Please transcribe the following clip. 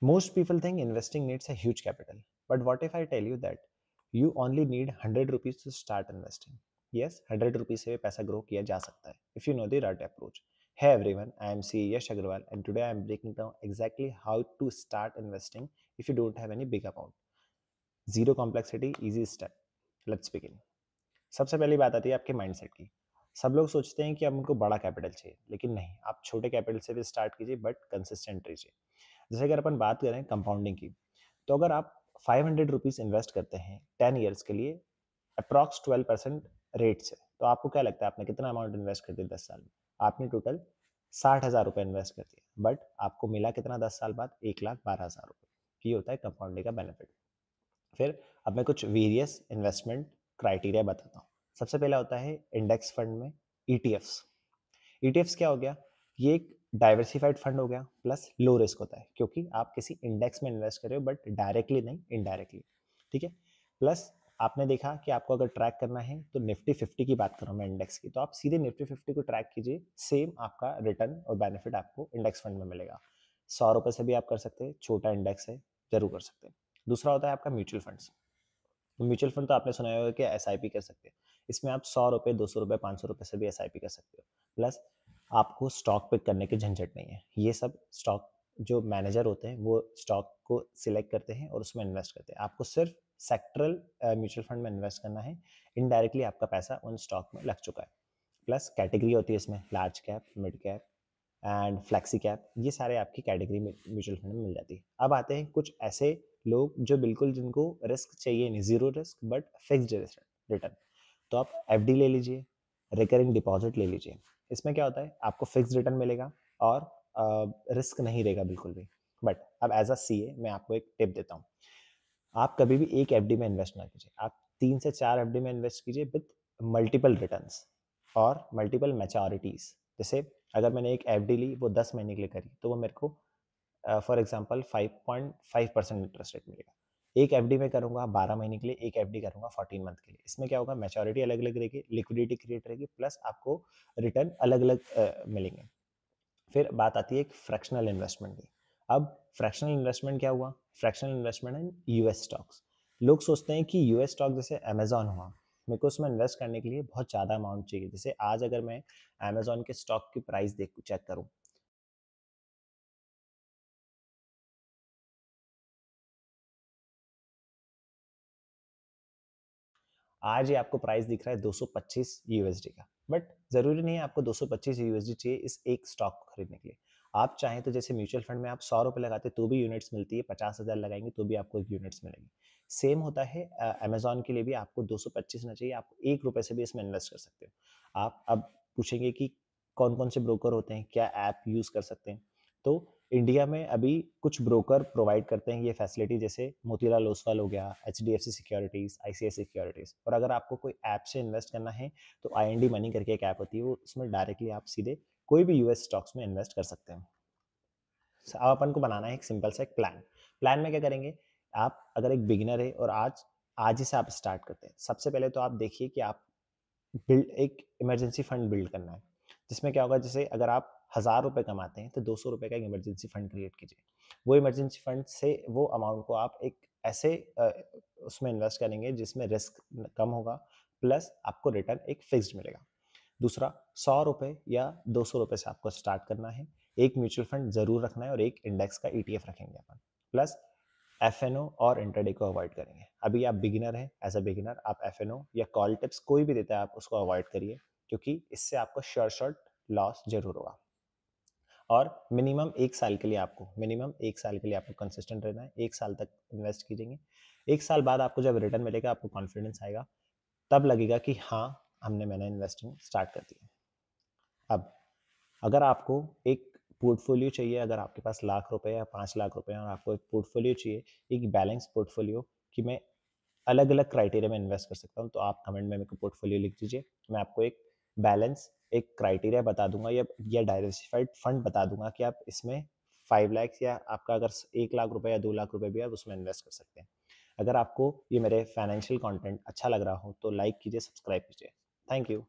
Most people think investing needs a huge capital, but what if I tell you that you only need 100 rupees to start investing? Yes, 100 rupees से भी पैसा grow किया जा सकता है if you know the right approach. Hey everyone, I am CA Yash Agarwal and today I am breaking down exactly how to start investing if you don't have any big amount. Zero complexity, easy step. Let's begin. सबसे पहली बात आती है आपके mindset की। सब लोग सोचते हैं कि अब उनको बड़ा कैपिटल चाहिए, लेकिन नहीं, आप छोटे कैपिटल से भी स्टार्ट कीजिए बट कंसिस्टेंट रहिए। जैसे अगर अपन बात करें कंपाउंडिंग की, तो अगर आप 500 रुपीज इन्वेस्ट करते हैं 10 ईयर्स के लिए अप्रॉक्स 12% रेट से, तो आपको क्या लगता है आपने कितना अमाउंट इन्वेस्ट कर दिया 10 साल में? आपने टोटल 60,000 रुपये इन्वेस्ट कर दिया, बट आपको मिला कितना 10 साल बाद? 1,12,000 रुपये। ये होता है कंपाउंडिंग का बेनिफिट। फिर अब मैं कुछ वेरियस इन्वेस्टमेंट क्राइटेरिया बताता हूँ। सबसे पहला होता है इंडेक्स फंड में ईटीएफ्स। ईटीएफ्स क्या हो गया? ये एक डाइवर्सिफाइड फंड हो गया, प्लस लो रिस्क होता है क्योंकि आप किसी इंडेक्स में इन्वेस्ट कर रहे हो बट डायरेक्टली नहीं, इनडायरेक्टली। ठीक है। प्लस आपने देखा कि आपको अगर ट्रैक करना है तो निफ्टी 50 की बात कर रहा हूँ मैं इंडेक्स की, तो आप सीधे निफ्टी 50 को ट्रैक कीजिए, सेम आपका रिटर्न और बेनिफिट आपको इंडेक्स फंड में मिलेगा। 100 रुपये से भी आप कर सकते हैं, छोटा इंडेक्स है, जरूर कर सकते हैं। दूसरा होता है आपका म्यूचुअल फंड्स। म्यूचुअल फंड तो आपने सुना होगा कि एसआईपी कर सकते हैं। इसमें आप 100 रुपये, 200 रुपये, 500 रुपये से भी एसआईपी कर सकते हो। प्लस आपको स्टॉक पिक करने की झंझट नहीं है। ये सब स्टॉक जो मैनेजर होते हैं वो स्टॉक को सिलेक्ट करते हैं और उसमें इन्वेस्ट करते हैं। आपको सिर्फ सेक्टरल म्यूचुअल फंड में इन्वेस्ट करना है। इनडायरेक्टली आपका पैसा उन स्टॉक में लग चुका है। प्लस कैटेगरी होती है इसमें, large cap, mid cap and flexi cap. ये सारे आपकी कैटेगरी में म्यूचुअल फंड में मिल जाती है। अब आते हैं कुछ ऐसे लोग जो बिल्कुल जिनको रिस्क चाहिए नहीं, zero risk but fixed return. तो आप एफडी ले लीजिए, रिकरिंग डिपॉजिट ले लीजिए। इसमें क्या होता है, आपको फिक्स्ड रिटर्न मिलेगा और रिस्क नहीं रहेगा बिल्कुल भी। बट अब एज अ सीए मैं आपको एक टिप देता हूँ। आप कभी भी एक एफडी में इन्वेस्ट ना कीजिए, आप 3 से 4 एफडी में इन्वेस्ट कीजिए विथ मल्टीपल रिटर्न्स और मल्टीपल मैच्योरिटीज। जैसे अगर मैंने एक एफडी ली, वो 10 महीने के लिए करी, तो वो मेरे को फॉर एग्जांपल 5.5% इंटरेस्ट रेट मिलेगा। एक एफडी में करूंगा 12 महीने के लिए, एक एफडी करूंगा 14 मंथ के लिए। इसमें क्या होगा, मैच्योरिटी अलग अलग रहेगी, लिक्विडिटी क्रिएट रहेगी, प्लस आपको रिटर्न अलग अलग मिलेंगे। फिर बात आती है एक फ्रैक्शनल इन्वेस्टमेंट की। अब फ्रैक्शनल इन्वेस्टमेंट क्या हुआ? Fractional investment in US stocks. लोग सोचते हैं कि यूएस स्टॉक जैसे अमेजॉन हुआ, मेरे को उसमें इन्वेस्ट करने के लिए बहुत ज़्यादा अमाउंट चाहिए। जैसे आज अगर मैं अमेजॉन के स्टॉक की प्राइस देख चेक करूँ, आज ये आपको प्राइस दिख रहा है 225 यूएसडी का, बट जरूरी नहीं है आपको 225 यूएसडी चाहिए इस एक स्टॉक को खरीदने के लिए। आप चाहें तो जैसे म्यूचुअल फंड में आप 100 रुपये लगाते तो भी यूनिट्स मिलती है, 50,000 लगाएंगे तो भी आपको एक यूनिट्स मिलेगी। सेम होता है अमेजोन के लिए भी, आपको 225 ना चाहिए, आप 1 रुपये से भी इसमें इन्वेस्ट कर सकते हो। आप अब पूछेंगे कि कौन कौन से ब्रोकर होते हैं, क्या ऐप यूज कर सकते हैं? तो इंडिया में अभी कुछ ब्रोकर प्रोवाइड करते हैं ये फैसिलिटी, जैसे मोतीलाल ओसवाल हो गया, एचडीएफसी सिक्योरिटीज, आईसीआईसी सिक्योरिटीज। और अगर आपको कोई ऐप से इन्वेस्ट करना है तो आईएनडी मनी करके एक ऐप होती है, वो उसमें डायरेक्टली आप सीधे कोई भी यूएस स्टॉक्स में इन्वेस्ट कर सकते हैं। अब अपन को बनाना है एक सिंपल सा एक प्लान। प्लान में क्या करेंगे, आप अगर एक बिगिनर है और आज आज ही से आप स्टार्ट करते हैं, सबसे पहले तो आप देखिए कि आप बिल्ड एक इमरजेंसी फंड बिल्ड करना है। जिसमें क्या होगा, जैसे अगर आप 1,000 रुपये कमाते हैं तो 200 रुपये का एक इमरजेंसी फंड क्रिएट कीजिए। वो इमरजेंसी फंड से वो अमाउंट को आप एक ऐसे उसमें इन्वेस्ट करेंगे जिसमें रिस्क कम होगा, प्लस आपको रिटर्न एक फिक्स्ड मिलेगा। दूसरा, 100 रुपये या 200 रुपये से आपको स्टार्ट करना है। एक म्यूचुअल फंड जरूर रखना है और एक इंडेक्स का ईटीएफ रखेंगे अपन। प्लस एफएनओ और इंटरडे को अवॉइड करेंगे। अभी आप बिगिनर हैं, एज अ बिगिनर आप एफएनओ या कॉल टिप्स कोई भी देता है आप उसको अवॉइड करिए, क्योंकि इससे आपको शॉर्ट लॉस जरूर होगा। और मिनिमम एक साल के लिए आपको कंसिस्टेंट रहना है। 1 साल तक इन्वेस्ट कीजिएंगे। 1 साल बाद आपको जब रिटर्न मिलेगा, आपको कॉन्फिडेंस आएगा, तब लगेगा कि हाँ, मैंने इन्वेस्टिंग स्टार्ट कर दी है। अब अगर आपको एक पोर्टफोलियो चाहिए, अगर आपके पास लाख 1 रुपए या 5 लाख रुपए हैं और आपको एक पोर्टफोलियो चाहिए, एक बैलेंस पोर्टफोलियो, कि मैं अलग अलग क्राइटेरिया में इन्वेस्ट कर सकता हूँ, तो आप कमेंट में मेरे को पोर्टफोलियो लिख दीजिए। मैं आपको एक बैलेंस, एक क्राइटेरिया बता दूंगा या डाइवर्सिफाइड फंड बता दूंगा कि आप इसमें 5 लाख या आपका अगर 1 लाख रुपए या 2 लाख रुपए भी है, आप उसमें इन्वेस्ट कर सकते हैं। अगर आपको ये मेरे फाइनेंशियल कंटेंट अच्छा लग रहा हो तो लाइक कीजिए, सब्सक्राइब कीजिए। Thank you.